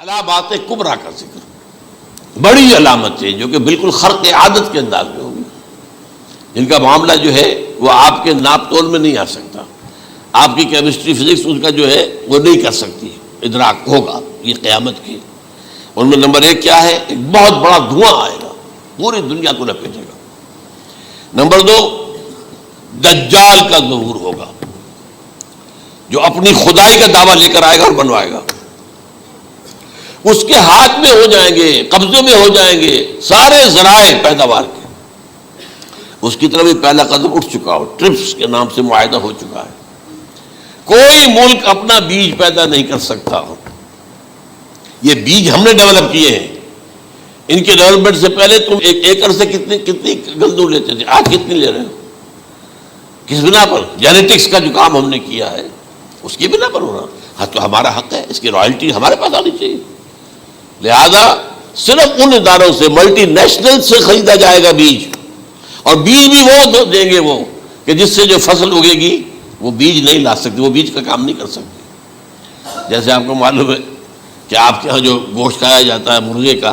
علامات کبریٰ کا ذکر، بڑی علامتیں جو کہ بالکل خرق عادت کے انداز میں ہوگی، جن کا معاملہ جو ہے وہ آپ کے ناپ تول میں نہیں آ سکتا، آپ کی کیمسٹری فزکس اس کا جو ہے وہ نہیں کر سکتی، ادراک ہوگا یہ قیامت کی۔ ان میں نمبر 1 کیا ہے؟ ایک بہت بڑا دھواں آئے گا، پوری دنیا کو لپیٹے گا۔ نمبر 2 دجال کا ظہور ہوگا، جو اپنی خدائی کا دعویٰ لے کر آئے گا اور بنوائے گا۔ اس کے ہاتھ میں ہو جائیں گے، قبضے میں ہو جائیں گے سارے ذرائع پیداوار کے۔ اس کی طرف بھی پہلا قدم اٹھ چکا ہو، ٹرپس کے نام سے معاہدہ ہو چکا ہے۔ کوئی ملک اپنا بیج پیدا نہیں کر سکتا ہو، یہ بیج ہم نے ڈیولپ کیے ہیں۔ ان کے ڈیولپمنٹ سے پہلے تم ایک ایکڑ سے کتنی گندم لیتے تھے، آج کتنی لے رہے ہو؟ کس بنا پر؟ جینیٹکس کا جو کام ہم نے کیا ہے اس کی بنا پر ہو رہا۔ ہاں تو ہمارا حق ہے، اس کی رائلٹی ہمارے پاس آنی چاہیے۔ لہذا صرف ان اداروں سے، ملٹی نیشنل سے خریدا جائے گا بیج، اور بیج بھی وہ دیں گے وہ کہ جس سے جو فصل اگے گی وہ بیج نہیں لا سکتے، وہ بیج کا کام نہیں کر سکتے۔ جیسے آپ کو معلوم ہے کہ آپ کے ہاں جو گوشت کھایا جاتا ہے مرغے کا،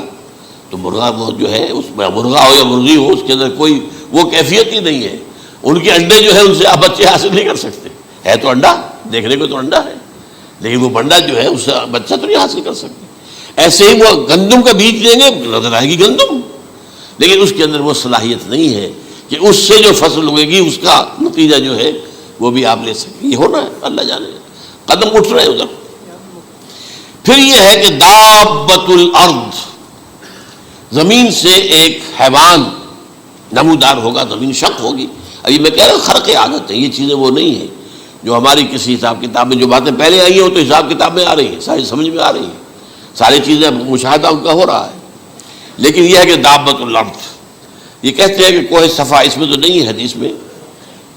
تو مرغا وہ جو ہے اس میں مرغا ہو یا مرغی ہو، اس کے اندر کوئی وہ کیفیت ہی نہیں ہے۔ ان کے انڈے جو ہے ان سے آپ بچے حاصل نہیں کر سکتے، ہے تو انڈا، دیکھنے کو تو انڈا ہے، لیکن وہ بنڈا جو ہے اس سے بچہ تو نہیں حاصل کر سکتے۔ ایسے ہی وہ گندم کا بیج لیں گے، نظر آئے گی گندم، لیکن اس کے اندر وہ صلاحیت نہیں ہے کہ اس سے جو فصل ہوئے گی اس کا نتیجہ جو ہے وہ بھی آپ لے سکیں۔ یہ ہونا ہے، اللہ جانے، قدم اٹھ رہے ہیں ادھر۔ پھر یہ ہے کہ دابۃ الارض، زمین سے ایک حیوان نمودار ہوگا، زمین شق ہوگی۔ ابھی میں کہہ رہا ہوں خرق عادت ہے، یہ چیزیں وہ نہیں ہیں جو ہماری کسی حساب کتاب میں جو باتیں پہلے آئی ہیں وہ تو حساب کتاب میں آ رہی ہیں، ساری سمجھ میں آ رہی ہیں، ساری چیزیں مشاہدہ ان کا ہو رہا ہے۔ لیکن یہ ہے کہ دابۃ الارض، یہ کہتے ہیں کہ کوہ صفا، اس میں تو نہیں ہے حدیث میں،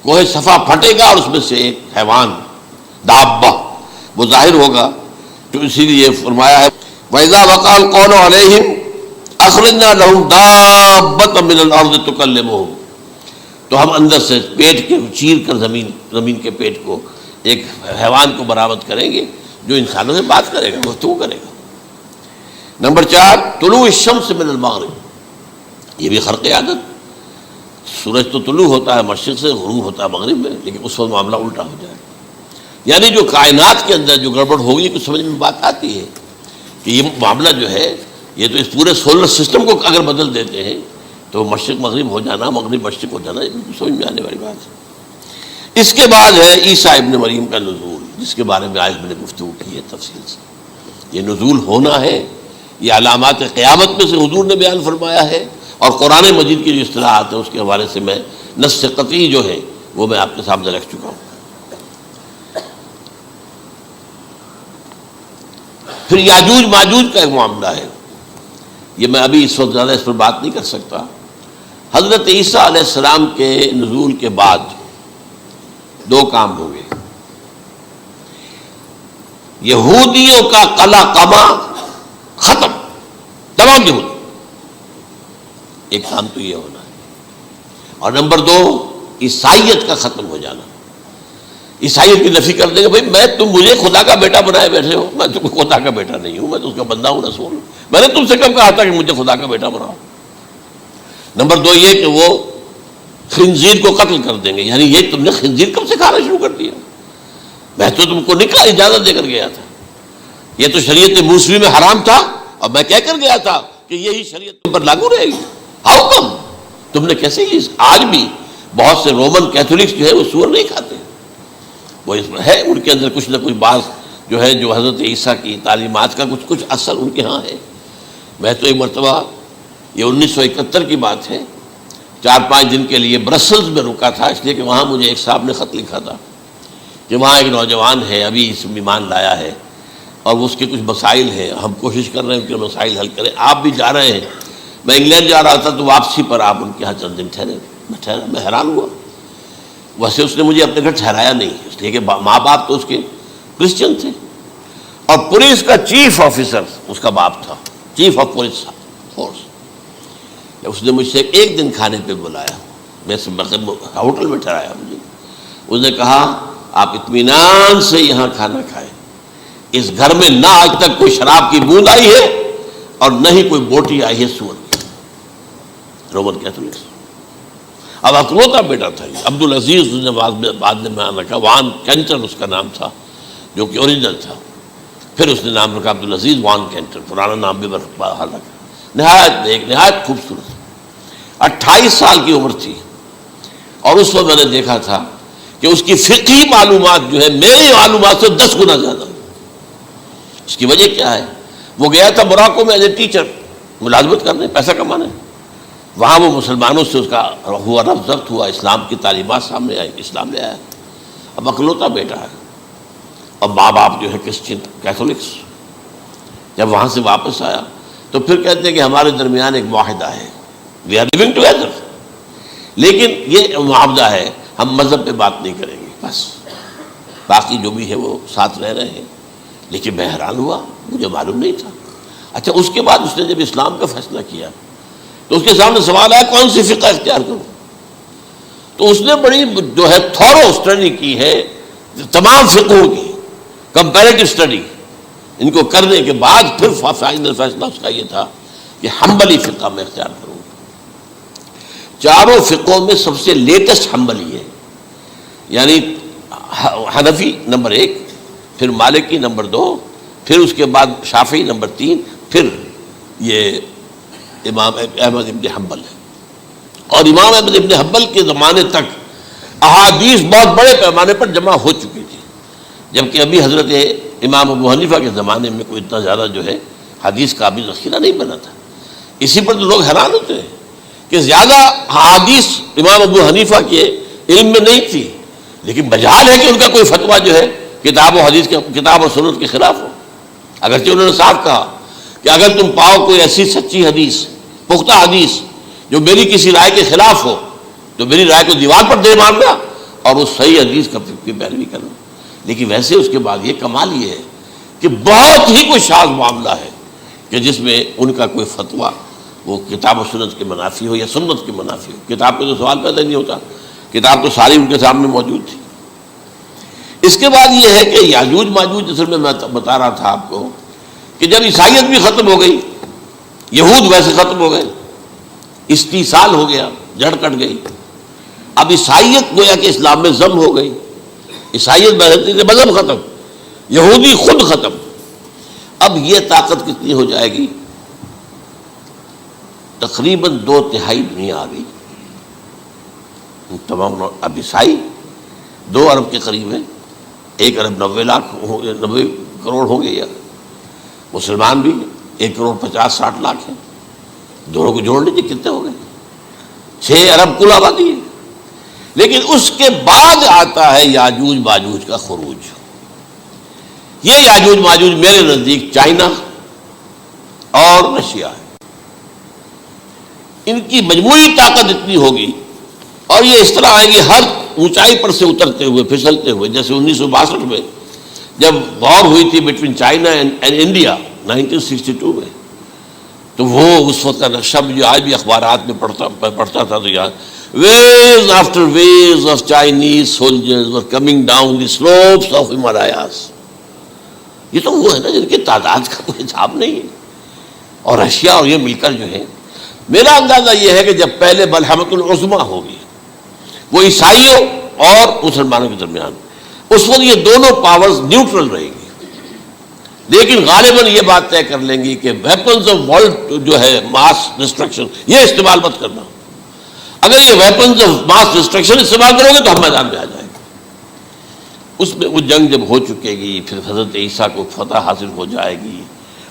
کوہ صفا پھٹے گا اور اس میں سے ایک حیوان دابہ وہ ظاہر ہوگا، تو اسی لیے فرمایا ہے وَإِذَا وَقَعَ الْقَوْلُ عَلَيْهِمْ أَخْرَجْنَا لَهُمْ دَابَّةً مِّنَ الْأَرْضِ تُكَلِّمُهُمْ، تو ہم اندر سے پیٹ کے چیر کر زمین کے پیٹ کو ایک حیوان کو برآمد کریں گے جو انسانوں سے بات کرے گا، گفتگو کرے گا۔ نمبر 4 طلوع الشمس من المغرب، یہ بھی خرق عادت، سورج تو طلوع ہوتا ہے مشرق سے، غروب ہوتا ہے مغرب میں، لیکن اس وقت معاملہ الٹا ہو جائے، یعنی جو کائنات کے اندر جو گڑبڑ ہوگی کچھ سمجھ میں بات آتی ہے کہ یہ معاملہ جو ہے، یہ تو اس پورے سولر سسٹم کو اگر بدل دیتے ہیں تو مشرق مغرب ہو جانا، مغرب مشرق ہو جانا، یہ سمجھ میں آنے والی بات ہے۔ اس کے بعد ہے عیسیٰ ابن مریم کا نزول، جس کے بارے میں آج میں نے گفتگو کی ہے تفصیل سے۔ یہ نزول ہونا ہے، یہ علامات قیامت میں سے حضور نے بیان فرمایا ہے، اور قرآن مجید کی جو اصطلاحات ہیں اس کے حوالے سے میں نص قطعی جو ہے وہ میں آپ کے سامنے رکھ چکا ہوں۔ پھر یاجوج ماجوج کا ایک معاملہ ہے، یہ میں ابھی اس وقت زیادہ اس پر بات نہیں کر سکتا۔ حضرت عیسیٰ علیہ السلام کے نزول کے بعد 2 کام ہوں گے، یہودیوں کا قلع قمع ختم، تمام یہود، ایک کام تو یہ ہونا ہے، اور نمبر 2 عیسائیت کا ختم ہو جانا۔ عیسائیت کی نفی کر دیں گے، بھائی تم مجھے خدا کا بیٹا بنائے بیٹھے ہو، میں تم خدا کا بیٹا نہیں ہوں، میں تو اس کا بندہ ہوں، رسول ہوں، میں نے تم سے کب کہا تھا کہ مجھے خدا کا بیٹا بناؤ۔ نمبر 2 یہ کہ وہ خنزیر کو قتل کر دیں گے، یعنی یہ تم نے خنزیر کب سے کھانا شروع کر دیا؟ میں تو تم کو نکاح اجازت دے کر گیا تھا، یہ تو شریعت موسوی میں حرام تھا، اور میں کہہ کر گیا تھا کہ یہی شریعت تم پر لاگو رہے گی، ہاؤ کم تم نے کیسے یہ؟ آج بھی بہت سے رومن کیتھولکس جو ہے وہ سور نہیں کھاتے، وہ اس میں ہے ان کے اندر کچھ نہ کچھ بات جو ہے جو حضرت عیسیٰ کی تعلیمات کا کچھ اثر ان کے ہاں ہے۔ میں تو ایک مرتبہ، یہ 1971 کی بات ہے، 4-5 دن کے لیے برسلز میں رکا تھا، اس لیے کہ وہاں مجھے ایک صاحب نے خط لکھا تھا کہ وہاں ایک نوجوان ہے، ابھی اس ایمان لایا ہے، اور اس کے کچھ مسائل ہیں، ہم کوشش کر رہے ہیں ان کے مسائل حل کریں، آپ بھی جا رہے ہیں۔ میں انگلینڈ جا رہا تھا تو واپسی پر آپ ان کے یہاں چند دن ٹھہرے، میں حیران ہوا۔ ویسے اس نے مجھے اپنے گھر ٹھہرایا نہیں، اس لیے کہ ماں باپ تو اس کے کرسچن تھے، اور پولیس کا چیف آفیسر اس کا باپ تھا، چیف آف پولیس فورس۔ اس نے مجھ سے 1 دن کھانے پہ بلایا، میں ہوٹل میں ٹھہرایا مجھے، اس نے کہا آپ اطمینان سے یہاں کھانا کھائیں، اس گھر میں نہ آج تک کوئی شراب کی بوند آئی ہے اور نہ ہی کوئی بوٹی آئی ہے سور کی. Roman Catholics. اب اکلوتا بیٹا تھا یہ عبد العزیز نے بعد میں بیان رکھا، وان کینٹر اس کا نام تھا جو کہ اوریجنل تھا. پھر اس نے نام رکھا عبد العزیز وان کینٹر، پرانا نام بھی بحال رکھا. نہایت ایک نہایت خوبصورت. 28 سال کی عمر تھی اور اس وقت میں نے دیکھا تھا کہ اس کی فقہی معلومات جو ہے میری معلومات سے 10 گنا زیادہ. اس کی وجہ کیا ہے؟ وہ گیا تھا موراکو میں ایز اے ٹیچر ملازمت کرنے، پیسہ کمانے. وہاں وہ مسلمانوں سے اس کا ہوا رفت ضبط ہوا، اسلام کی تعلیمات سامنے آئی، اسلام لے آیا. اب اکلوتا بیٹا ہے اور ماں باپ جو ہے کرسچن کیتھولکس. جب وہاں سے واپس آیا تو پھر کہتے ہیں کہ ہمارے درمیان ایک معاہدہ ہے، وی آر لیونگ ٹوگیدر، لیکن یہ معاہدہ ہے ہم مذہب پہ بات نہیں کریں گے، بس باقی جو بھی ہے وہ ساتھ رہ رہے ہیں. لیکن میں حیران ہوا، مجھے معلوم نہیں تھا. اچھا اس کے بعد اس نے جب اسلام کا فیصلہ کیا تو اس کے سامنے سوال آیا کون سی فقہ اختیار کروں. تو اس نے بڑی جو ہے تھورو اسٹڈی کی ہے تمام فقہوں کی، کمپیریٹو اسٹڈی. ان کو کرنے کے بعد پھر فائنل فیصلہ اس کا یہ تھا کہ حنبلی فقہ میں اختیار کروں. چاروں فقہوں میں سب سے لیٹسٹ حنبلی ہے، یعنی حنفی نمبر 1، پھر مالکی نمبر 2، پھر اس کے بعد شافعی نمبر 3، پھر یہ امام احمد ابن حنبل ہے. اور امام احمد ابن حنبل کے زمانے تک احادیث بہت بڑے پیمانے پر جمع ہو چکی تھی، جبکہ ابھی حضرت امام ابو حنیفہ کے زمانے میں کوئی اتنا زیادہ جو ہے حدیث کا بھی ذخیرہ نہیں بنا تھا. اسی پر تو لوگ حیران ہوتے ہیں کہ زیادہ حدیث امام ابو حنیفہ کے علم میں نہیں تھی، لیکن بجال ہے کہ ان کا کوئی فتویٰ جو ہے کتاب و حدیث کے کتاب و سنت کے خلاف ہو. اگرچہ انہوں نے صاف کہا کہ اگر تم پاؤ کوئی ایسی سچی حدیث، پختہ حدیث جو میری کسی رائے کے خلاف ہو تو میری رائے کو دیوار پر دے مارنا اور اس صحیح حدیث کی پیروی کرنا. لیکن ویسے اس کے بعد یہ کمال یہ ہے کہ بہت ہی کوئی شاذ معاملہ ہے کہ جس میں ان کا کوئی فتویٰ وہ کتاب و سنت کے منافی ہو یا سنت کے منافی ہو. کتاب پہ تو سوال پیدا نہیں ہوتا، کتاب تو ساری ان کے سامنے موجود تھی. اس کے بعد یہ ہے کہ یاجوج ماجوج اصل میں بتا رہا تھا آپ کو کہ جب عیسائیت بھی ختم ہو گئی، یہود ویسے ختم ہو گئے، استیصال ہو گیا، جڑ کٹ گئی. اب عیسائیت گویا کہ اسلام میں ضم ہو گئی. عیسائیت مذہب ختم، یہودی خود ختم. اب یہ طاقت کتنی ہو جائے گی؟ تقریباً 2/3 دنیا آ گئی. تمام اب عیسائی 2 ارب کے قریب ہے، 1 ارب 90 کروڑ ہو گئے، یا مسلمان بھی 1 کروڑ 50-60 لاکھ ہیں. دونوں کو جوڑ لیجیے کتنے ہو گئے؟ 6 ارب کل آبادی ہے. لیکن اس کے بعد آتا ہے یاجوج ماجوج کا خروج. یہ یاجوج ماجوج میرے نزدیک چائنا اور رشیا ہے. ان کی مجموعی طاقت اتنی ہوگی اور یہ اس طرح آئیں گے ہر اونچائی پر سے اترتے ہوئے، پھسلتے ہوئے. جیسے 1962 میں جب وار ہوئی تھی بٹوین چائنا اینڈ انڈیا 1962 میں، تو وہ اس وقت کا نقشہ جو آج بھی اخبارات میں پڑھتا تھا تو یہاں waves after waves of Chinese soldiers were coming down the slopes of Himalayas. یہ تو وہ ہے نا جن کی تعداد کا کوئی حساب نہیں ہے. اور رشیا اور یہ مل کر جو ہے، میرا اندازہ یہ ہے کہ جب پہلے ملحمۃ العظمیٰ ہوگی وہ عیسائیوں اور مسلمانوں کے درمیان، اس وقت یہ دونوں پاورز نیوٹرل رہیں گی. لیکن غالباً یہ بات طے کر لیں گی کہ ویپنز آف ورلڈ جو ہے ماس ڈسٹرکشن، یہ استعمال مت کرنا. اگر یہ ویپنز آف ماس ڈسٹرکشن استعمال کرو گے تو ہم میدان میں آ جائیں گے. اس میں وہ جنگ جب ہو چکے گی، پھر حضرت عیسیٰ کو فتح حاصل ہو جائے گی،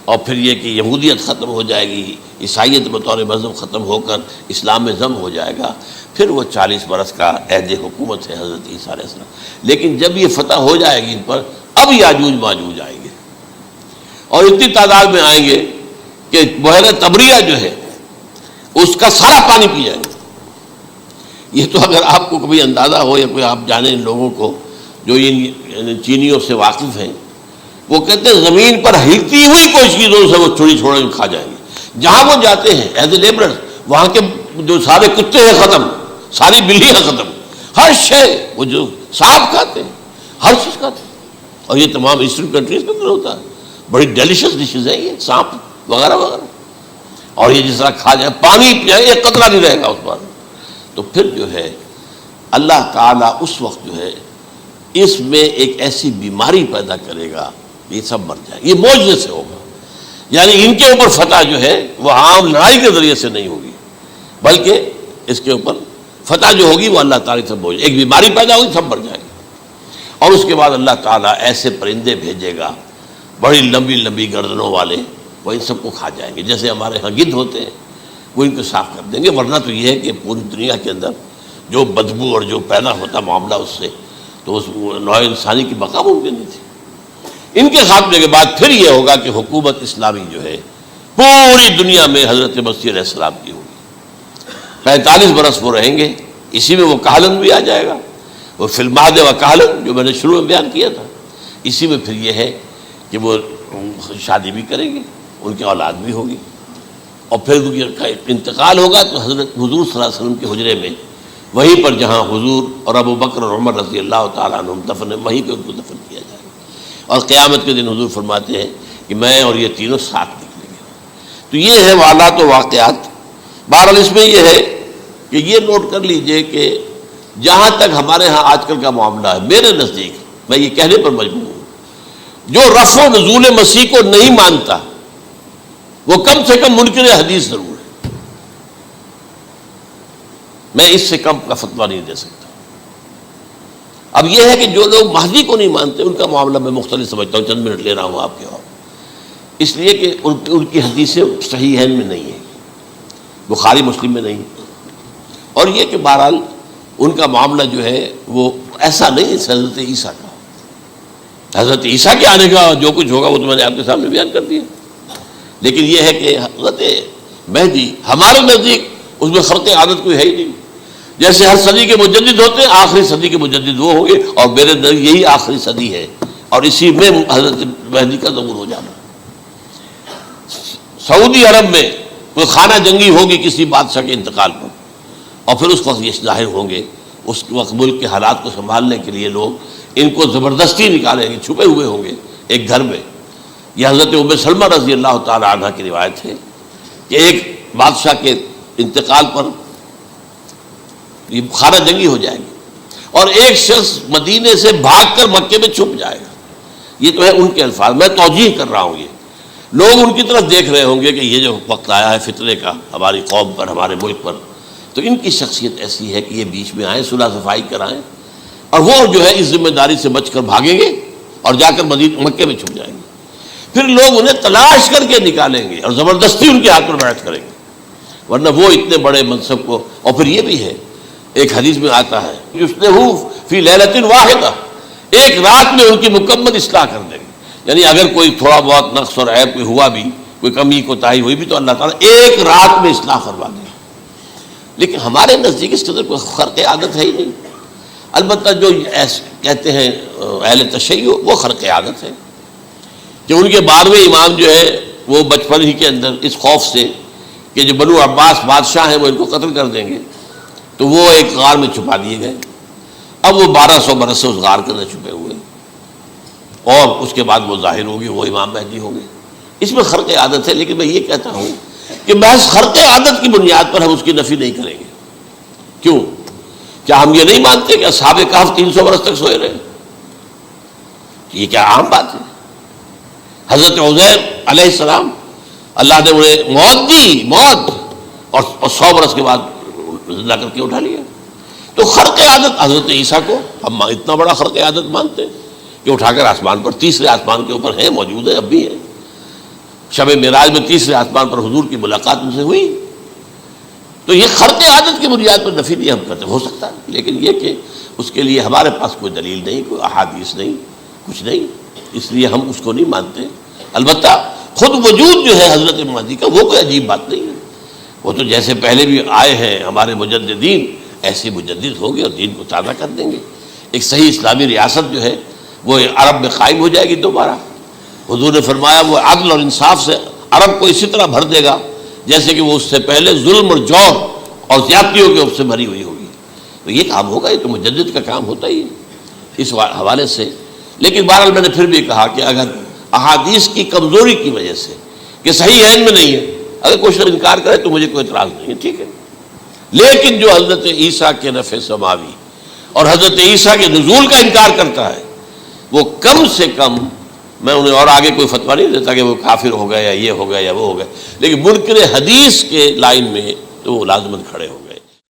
اور پھر یہ کہ یہودیت ختم ہو جائے گی، عیسائیت بطور مذہب ختم ہو کر اسلام میں ضم ہو جائے گا. پھر وہ 40 برس کا عہد حکومت ہے حضرت عیسیٰ علیہ السلام. لیکن جب یہ فتح ہو جائے گی ان پر، اب یاجوج ماجوج آئیں گے اور اتنی تعداد میں آئیں گے کہ بحیرہ طبریہ جو ہے اس کا سارا پانی پی جائیں گے. یہ تو اگر آپ کو کبھی اندازہ ہو یا کوئی آپ جانیں ان لوگوں کو جو ان چینیوں سے واقف ہیں، وہ کہتے ہیں زمین پر ہلتی ہوئی کوئی چیزوں سے وہ چھوڑی کھا جائیں گے. جہاں وہ جاتے ہیں ایز اے لیبرر، وہاں کے جو سارے کتے ہیں ختم، ساری بلیاں ختم، ہر شے، وہ جو سانپ کھاتے ہیں، ہر چیز کھاتے ہیں. اور یہ تمام ایسٹرن کنٹریز کے اندر ہوتا ہے. بڑی ڈیلیشس ڈشز ہیں یہ، سانپ وغیرہ وغیرہ، اور یہ جس طرح کھا جائے، پانی پیا ایک قطرہ نہیں رہے گا اس پر. تو پھر جو ہے اللہ تعالیٰ اس وقت جو ہے اس میں ایک ایسی بیماری پیدا کرے گا یہ سب مر جائیں. یہ معجزے سے ہوگا، یعنی ان کے اوپر فتح جو ہے وہ عام لڑائی کے ذریعے سے نہیں ہوگی، بلکہ اس کے اوپر فتح جو ہوگی وہ اللہ تعالیٰ سے بوجھ، ایک بیماری پیدا ہوگی، سب مر جائیں گے. اور اس کے بعد اللہ تعالیٰ ایسے پرندے بھیجے گا بڑی لمبی لمبی گردنوں والے، وہ ان سب کو کھا جائیں گے. جیسے ہمارے ہاں گدھ ہوتے ہیں وہ ان کو صاف کر دیں گے. ورنہ تو یہ ہے کہ پوری دنیا کے اندر جو بدبو اور جو پیدا ہوتا معاملہ اس سے، تو اس نوع انسانی کی بقا ممکن نہیں تھی. ان کے خاتمے کے بعد پھر یہ ہوگا کہ حکومت اسلامی جو ہے پوری دنیا میں حضرت مسیح علیہ السلام کی ہوگی. 45 برس وہ رہیں گے، اسی میں وہ کہلن بھی آ جائے گا، وہ فی المہد و کہلن جو میں نے شروع میں بیان کیا تھا. اسی میں پھر یہ ہے کہ وہ شادی بھی کریں گے، ان کی اولاد بھی ہوگی، اور پھر ان کا انتقال ہوگا تو حضرت حضور صلی اللہ علیہ وسلم کے حجرے میں، وہیں پر جہاں حضور اور ابو بکر اور عمر رضی اللہ تعالیٰ عنہم دفن ہیں، وہیں پہ ان کو دفن کیا جائے گا. اور قیامت کے دن حضور فرماتے ہیں کہ میں اور یہ تینوں ساتھ نکلیں گے. تو یہ ہے حالات و واقعات. بہرحال اس میں یہ ہے کہ یہ نوٹ کر لیجئے کہ جہاں تک ہمارے ہاں آج کل کا معاملہ ہے، میرے نزدیک میں یہ کہنے پر مجبور ہوں، جو رفع و نزول مسیح کو نہیں مانتا وہ کم سے کم منکر حدیث ضرور ہے. میں اس سے کم کا فتویٰ نہیں دے سکتا. اب یہ ہے کہ جو لوگ مہدی کو نہیں مانتے ان کا معاملہ میں مختلف سمجھتا ہوں. چند منٹ لے رہا ہوں آپ کے، اور اس لیے کہ ان کی حدیثیں صحیحین میں نہیں ہیں، بخاری مسلم میں نہیں. اور یہ کہ بہرحال ان کا معاملہ جو ہے وہ ایسا نہیں ہے حضرت عیسیٰ کا. حضرت عیسیٰ کے آنے کا جو کچھ ہوگا وہ تو میں نے آپ کے سامنے بیان کر دیا. لیکن یہ ہے کہ حضرت مہدی ہمارے نزدیک اس میں خرق عادت کوئی ہے ہی نہیں. جیسے ہر صدی کے مجدد ہوتے ہیں، آخری صدی کے مجدد وہ ہوں گے، اور میرے نزدیک یہی آخری صدی ہے، اور اسی میں حضرت مہدی کا ظہور ہو جانا. سعودی عرب میں کوئی خانہ جنگی ہوگی کسی بادشاہ کے انتقال پر، اور پھر اس وقت یہ ظاہر ہوں گے. اس وقت ملک کے حالات کو سنبھالنے کے لیے لوگ ان کو زبردستی نکالیں گے، چھپے ہوئے ہوں گے ایک گھر میں. یہ حضرت ام سلمہ رضی اللہ تعالی عنہ کی روایت ہے کہ ایک بادشاہ کے انتقال پر یہ خانہ جنگی ہو جائے گی، اور ایک شخص مدینے سے بھاگ کر مکے میں چھپ جائے گا. یہ تو ہے ان کے الفاظ، میں توجیہ کر رہا ہوں. یہ لوگ ان کی طرف دیکھ رہے ہوں گے کہ یہ جو وقت آیا ہے فتنے کا ہماری قوم پر، ہمارے ملک پر، تو ان کی شخصیت ایسی ہے کہ یہ بیچ میں آئیں، صلح صفائی کرائیں، اور وہ جو ہے اس ذمہ داری سے بچ کر بھاگیں گے اور جا کر مکے میں چھپ جائیں گے. پھر لوگ انہیں تلاش کر کے نکالیں گے اور زبردستی ان کے ہاتھ پر بیعت کریں گے، ورنہ وہ اتنے بڑے منصب کو. اور پھر یہ بھی ہے، ایک حدیث میں آتا ہے یصلح فی لیلۃ واحدہ، ایک رات میں ان کی مکمل اصلاح کر دیں گے. یعنی اگر کوئی تھوڑا بہت نقص اور عیب کوئی ہوا بھی، کوئی کمی کوتاہی ہوئی بھی، تو اللہ تعالیٰ ایک رات میں اصلاح کروا دیں گے. لیکن ہمارے نزدیک اس قدر کوئی خرق عادت ہے ہی نہیں. البتہ جو کہتے ہیں اہل تشیع، وہ خرق عادت ہے کہ ان کے 12ویں امام جو ہے وہ بچپن ہی کے اندر اس خوف سے کہ جو بنو عباس بادشاہ ہیں وہ ان کو قتل کر دیں گے، تو وہ ایک غار میں چھپا دیے گئے. اب وہ 1200 برس سے اس غار کے اندر چھپے ہوئے، اور اس کے بعد وہ ظاہر ہوگی، وہ امام مہدی ہوں گے. اس میں خرق عادت ہے. لیکن میں یہ کہتا ہوں کہ محض خرق عادت کی بنیاد پر ہم اس کی نفی نہیں کریں گے. کیوں؟ کیا ہم یہ نہیں مانتے کہ اصحاب کہف 300 برس تک سوئے رہے؟ یہ کیا عام بات ہے؟ حضرت عزیر علیہ السلام اللہ نے انہیں موت دی، موت، اور 100 برس کے بعد زندہ کر کے اٹھا لیا. تو خرق عادت حضرت عیسیٰ کو ہم اتنا بڑا خرق عادت مانتے ہیں کہ اٹھا کر آسمان پر، تیسرے آسمان کے اوپر ہیں، موجود ہے، اب بھی ہے. شب معراج میں تیسرے آسمان پر حضور کی ملاقات ان سے ہوئی. تو یہ خرق عادت کی بنیاد پر نفی نہیں ہم کرتے. ہو سکتا ہے، لیکن یہ کہ اس کے لیے ہمارے پاس کوئی دلیل نہیں، کوئی احادیث نہیں، کچھ نہیں، اس لیے ہم اس کو نہیں مانتے. البتہ خود وجود جو ہے حضرت مہدی کا وہ کوئی عجیب بات نہیں ہے. وہ تو جیسے پہلے بھی آئے ہیں ہمارے مجددین، ایسے مجدد ہوں گے اور دین کو تازہ کر دیں گے. ایک صحیح اسلامی ریاست جو ہے وہ عرب میں قائم ہو جائے گی دوبارہ. حضور نے فرمایا وہ عدل اور انصاف سے عرب کو اسی طرح بھر دے گا جیسے کہ وہ اس سے پہلے ظلم اور جور اور زیادتیوں کے اس سے بھری ہوئی ہوگی. تو یہ کام ہوگا، یہ تو مجدد کا کام ہوتا ہی ہے. اس حوالے سے لیکن بہرحال میں نے پھر بھی کہا کہ اگر احادیث کی کمزوری کی وجہ سے کہ صحیح عین میں نہیں ہے، اگر کوئی شخص انکار کرے تو مجھے کوئی اعتراض نہیں ہے، ٹھیک ہے، لیکن جو حضرت عیسیٰ کے نفع سماوی اور حضرت عیسیٰ کے نزول کا انکار کرتا ہے وہ کم سے کم، میں انہیں اور آگے کوئی فتویٰ نہیں دیتا کہ وہ کافر ہو گئے یا یہ ہو گیا یا وہ ہو گیا، لیکن منکر حدیث کے لائن میں تو وہ لازماً کھڑے ہو